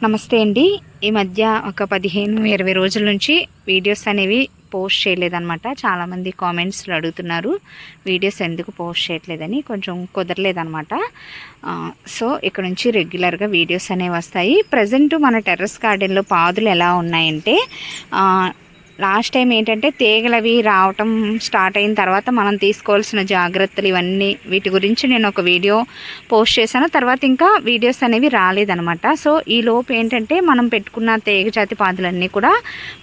నమస్తే అండి. ఈ మధ్య ఒక 15-20 రోజుల నుంచి వీడియోస్ అనేవి పోస్ట్ చేయలేదన్నమాట. చాలామంది కామెంట్స్లో అడుగుతున్నారు వీడియోస్ ఎందుకు పోస్ట్ చేయట్లేదని. కొంచెం కుదరలేదన్నమాట. సో ఇక్కడ నుంచి రెగ్యులర్గా వీడియోస్ అనేవి వస్తాయి. ప్రజెంట్ మన టెర్రస్ గార్డెన్లో పాదులు ఎలా ఉన్నాయంటే, లాస్ట్ టైం ఏంటంటే తీగలవి రావటం స్టార్ట్ అయిన తర్వాత మనం తీసుకోవాల్సిన జాగ్రత్తలు ఇవన్నీ వీటి గురించి నేను ఒక వీడియో పోస్ట్ చేశాను. తర్వాత ఇంకా వీడియోస్ అనేవి రాలేదనమాట. సో ఈ లోపు ఏంటంటే మనం పెట్టుకున్న తీగ జాతి పాదులన్నీ కూడా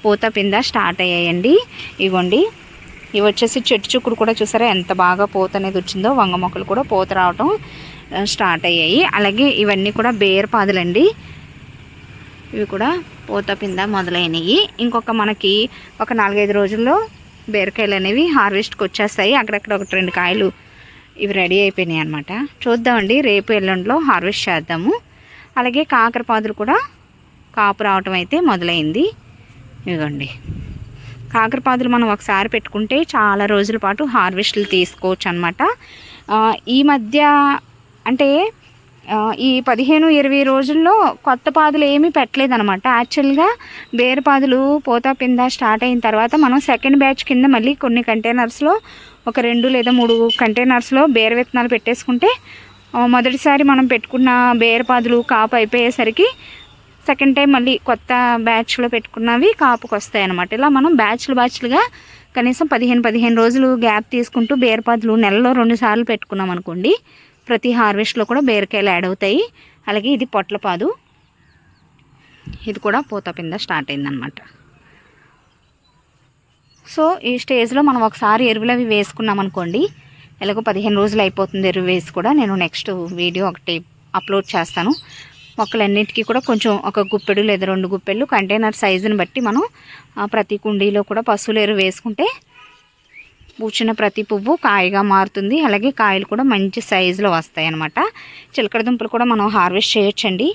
పూత పింద స్టార్ట్ అయ్యాయండి. ఇవ్వండి, ఇవి వచ్చేసి చెట్టు చుక్కుడు కూడా చూసారా ఎంత బాగా పూత అనేది వచ్చిందో. వంగ మొక్కలు కూడా పూత రావటం స్టార్ట్ అయ్యాయి. అలాగే ఇవన్నీ కూడా బేర పాదులండి. ఇవి కూడా పూత పింద మొదలైనవి. ఇంకొక మనకి ఒక 4-5 రోజుల్లో బీరకాయలు అనేవి హార్వెస్ట్కి వచ్చేస్తాయి. అక్కడక్కడ 1-2 కాయలు ఇవి రెడీ అయిపోయినాయి అనమాట. చూద్దామండి, రేపు ఎల్లుండిలో హార్వెస్ట్ చేద్దాము. అలాగే కాకరపాదులు కూడా కాపు రావటం అయితే మొదలైంది. ఇదిగోండి, కాకరపాదులు మనం ఒకసారి పెట్టుకుంటే చాలా రోజుల పాటు హార్వెస్ట్లు తీసుకోవచ్చు అనమాట. ఈ మధ్య అంటే ఈ 15-20 రోజుల్లో కొత్త పాదులు ఏమీ పెట్టలేదన్నమాట. యాక్చువల్గా బేరపాదులు పూత పింద స్టార్ట్ అయిన తర్వాత మనం సెకండ్ బ్యాచ్ కింద మళ్ళీ కొన్ని కంటైనర్స్లో ఒక 2 లేదా 3 కంటైనర్స్లో బేర విత్తనాలు పెట్టేసుకుంటే మొదటిసారి మనం పెట్టుకున్న బేరపాదులు కాపు అయిపోయేసరికి సెకండ్ టైం మళ్ళీ కొత్త బ్యాచ్లో పెట్టుకున్నవి కాపుకి వస్తాయి అన్నమాట. ఇలా మనం బ్యాచ్లుగా కనీసం 15 రోజులు గ్యాప్ తీసుకుంటూ బేరపాదులు నెలలో 2 సార్లు పెట్టుకున్నాం అనుకోండి, ప్రతి హార్వెస్ట్లో కూడా బీరకాయలు యాడ్ అవుతాయి. అలాగే ఇది పొట్లపాదు, ఇది కూడా పూత పింద స్టార్ట్ అయిందనమాట. సో ఈ స్టేజ్లో మనం ఒకసారి ఎరువులు అవి వేసుకున్నాం అనుకోండి, ఎలాగో 15 రోజులు అయిపోతుంది ఎరువు వేసి కూడా. నేను నెక్స్ట్ వీడియో ఒకటి అప్లోడ్ చేస్తాను. మొక్కలన్నిటికీ కూడా కొంచెం ఒక గుప్పెడు లేదా 2 గుప్పెళ్ళు కంటైనర్ సైజుని బట్టి మనం ప్రతి కుండీలో కూడా పశువుల ఎరువు వేసుకుంటే పూచిన ప్రతి పువ్వు కాయగా మారుతుంది. అలాగే కాయలు కూడా మంచి సైజులో వస్తాయి అన్నమాట. చిలకడ దుంపలు కూడా మనం హార్వెస్ట్ చేయొచ్చండి.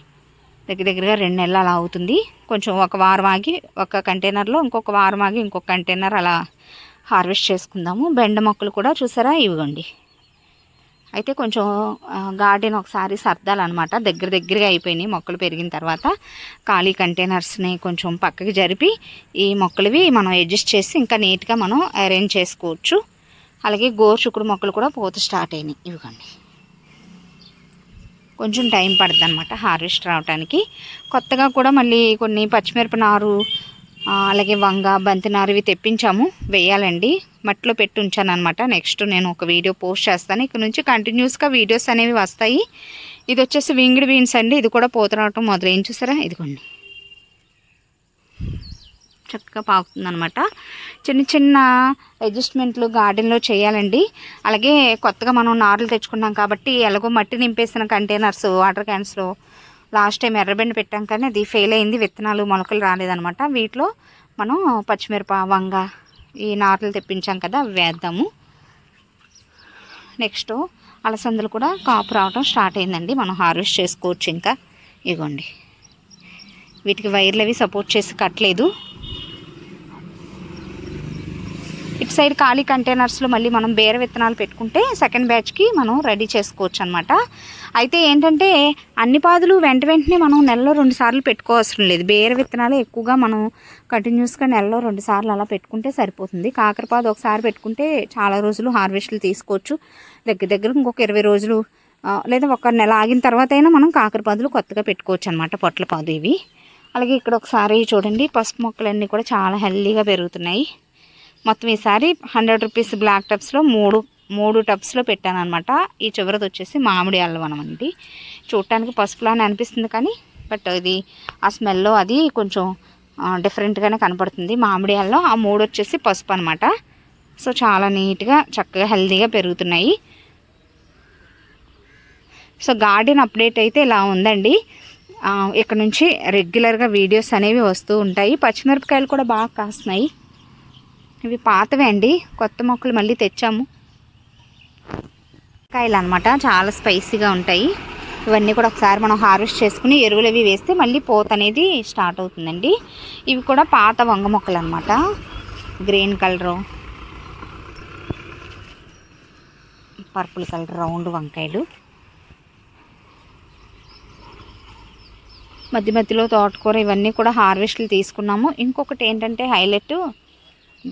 దగ్గరగా 2 నెలలు అలా అవుతుంది. కొంచెం ఒక వారం ఆగి ఒక కంటైనర్లో, ఇంకొక వారం ఆగి ఇంకొక కంటైనర్ అలా హార్వెస్ట్ చేసుకుందాము. బెండ మొక్కలు కూడా చూసారా, ఇవ్వండి. అయితే కొంచెం గార్డెన్ ఒకసారి సర్దాలన్నమాట. దగ్గరగా అయిపోయినాయి మొక్కలు పెరిగిన తర్వాత. ఖాళీ కంటైనర్స్ని కొంచెం పక్కకి జరిపి ఈ మొక్కలవి మనం అడ్జస్ట్ చేసి ఇంకా నీట్గా మనం అరేంజ్ చేసుకోవచ్చు. అలాగే గోరుచుక్కుడు మొక్కలు కూడా పూత స్టార్ట్ అయినాయి. ఇవ్వండి, కొంచెం టైం పడుతుంది అనమాట హార్వెస్ట్ రావడానికి. కొత్తగా కూడా మళ్ళీ కొన్ని పచ్చిమిరప నారు, అలాగే వంగ, బంతి నారు ఇవి తెప్పించాము, వేయాలండి. మట్టిలో పెట్టి ఉంచాను అనమాట. నెక్స్ట్ నేను ఒక వీడియో పోస్ట్ చేస్తాను. ఇక్కడ నుంచి కంటిన్యూస్గా వీడియోస్ అనేవి వస్తాయి. ఇది వచ్చేసి వింగిడ్ బీన్స్ అండి. ఇది కూడా పూత రావటం మొదలైంది చూసారా, ఇదిగోండి చక్కగా పాకుతుంది అనమాట. చిన్న అడ్జస్ట్మెంట్లు గార్డెన్లో చేయాలండి. అలాగే కొత్తగా మనం నారులు తెచ్చుకున్నాం కాబట్టి ఎలాగో మట్టి నింపేసిన కంటైనర్స్, వాటర్ క్యాన్స్లో లాస్ట్ టైం ఎర్రబెండ పెట్టాం కానీ అది ఫెయిల్ అయింది, విత్తనాలు మొలకలు రాలేదనమాట. వీటిలో మనం పచ్చిమిరప, వంగ ఈ నారులు తెప్పించాం కదా, అవి వేద్దాము. నెక్స్ట్ అలసందలు కూడా కాపు రావడం స్టార్ట్ అయిందండి. మనం హార్వెస్ట్ చేసుకోవచ్చు. ఇంకా ఇగోండి, వీటికి వైర్లు అవి సపోర్ట్ చేసి కట్టలేదు. ఇటు సైడ్ ఖాళీ కంటైనర్స్లో మళ్ళీ మనం బేర విత్తనాలు పెట్టుకుంటే సెకండ్ బ్యాచ్కి మనం రెడీ చేసుకోవచ్చు అనమాట. అయితే ఏంటంటే అన్ని పాదులు వెంటనే మనం నెలలో 2 సార్లు పెట్టుకోవసరం లేదు. బేర విత్తనాలు ఎక్కువగా మనం కంటిన్యూస్గా నెలలో 2 సార్లు అలా పెట్టుకుంటే సరిపోతుంది. కాకరపాదు ఒకసారి పెట్టుకుంటే చాలా రోజులు హార్వెస్ట్లు తీసుకోవచ్చు. దగ్గర ఇంకొక 20 రోజులు లేదా 1 నెల ఆగిన తర్వాత అయినా మనం కాకరపాదులు కొత్తగా పెట్టుకోవచ్చు అనమాట, పొట్లపాదు ఇవి. అలాగే ఇక్కడ ఒకసారి చూడండి, పసుపు మొక్కలన్నీ కూడా చాలా హెల్దీగా పెరుగుతున్నాయి. మొత్తం ఈసారి 100 రూపీస్ బ్లాక్ టబ్స్లో 3 టబ్స్లో పెట్టాను అనమాట. ఈ చివరిది వచ్చేసి మామిడి అల్లవనం అండి. చూడటానికి పసుపులానే అనిపిస్తుంది కానీ బట్ ఇది ఆ స్మెల్లో అది కొంచెం డిఫరెంట్గానే కనపడుతుంది. మామిడి అల్లం ఆ 3 వచ్చేసి పసుపు అనమాట. సో చాలా నీట్గా చక్కగా హెల్తీగా పెరుగుతున్నాయి. సో గార్డెన్ అప్డేట్ అయితే ఇలా ఉందండి. ఇక్కడ నుంచి రెగ్యులర్గా వీడియోస్ అనేవి వస్తూ ఉంటాయి. పచ్చిమిరపకాయలు కూడా బాగా కాస్తున్నాయి. ఇవి పాతవే అండి, కొత్త మొక్కలు మళ్ళీ తెచ్చాము. కాయలు అనమాట, చాలా స్పైసీగా ఉంటాయి. ఇవన్నీ కూడా ఒకసారి మనం హార్వెస్ట్ చేసుకుని ఎరువులు అవి వేస్తే మళ్ళీ పూత అనేది స్టార్ట్ అవుతుందండి. ఇవి కూడా పాత వంగ మొక్కలు అనమాట. Green colour, purple colour round వంకాయలు. మధ్య మధ్యలో తోటకూర ఇవన్నీ కూడా హార్వెస్ట్లు తీసుకున్నాము. ఇంకొకటి ఏంటంటే హైలైట్,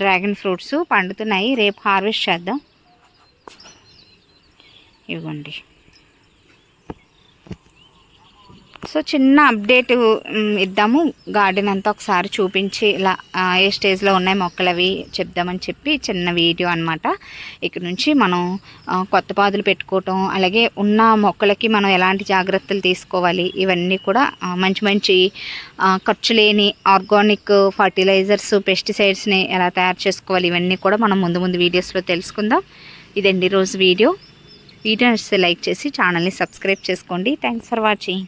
డ్రాగన్ ఫ్రూట్స్ పండుతున్నాయి, రేపు హార్వెస్ట్ చేద్దాం. ఇవ్వండి. సో చిన్న అప్డేట్ ఇద్దాము, గార్డెన్ అంతా ఒకసారి చూపించి ఇలా ఏ స్టేజ్లో ఉన్నాయి మొక్కలు అవి చెప్దామని చెప్పి చిన్న వీడియో అనమాట. ఇక్కడ నుంచి మనం కొత్త పాదులు పెట్టుకోవటం, అలాగే ఉన్న మొక్కలకి మనం ఎలాంటి జాగ్రత్తలు తీసుకోవాలి, ఇవన్నీ కూడా మంచి మంచి ఖర్చు లేని ఆర్గానిక్ ఫర్టిలైజర్స్, పెస్టిసైడ్స్ని ఎలా తయారు చేసుకోవాలి, ఇవన్నీ కూడా మనం ముందు వీడియోస్లో తెలుసుకుందాం. ఇదండి రోజు వీడియో నచ్చితే లైక్ చేసి ఛానల్ని సబ్స్క్రైబ్ చేసుకోండి. Thanks for watching.